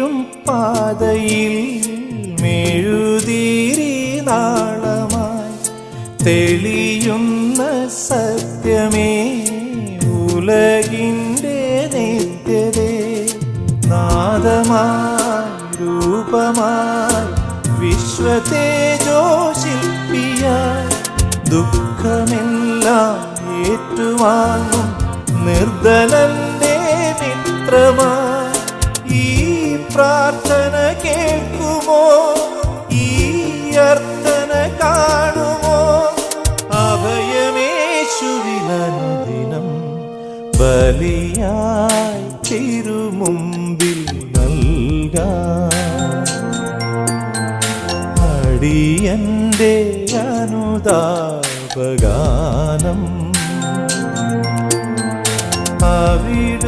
വീഴും പാതയിൽ മെഴുതിരി നാളമായി തെളിയുന്ന സത്യമേ ഉലകിൻ്റെ നിത്യതേ നാദമായി രൂപമായി വിശ്വതേജോ ശില്പിയായി ദുഃഖമെല്ലാം ഏറ്റുവാങ്ങും നിർദ്ദലന്റെ മിത്രമായി ഈ പ്രാർത്ഥന കേൾക്കുമോ ഈ അർത്ഥന കാണുമോ അഭയമേശുവിനനുദിനം ബലിയായി തിരുമുമ്പിൽ നൽകാം അടിയന്റെ അനുതാപഗാനം അവിടെ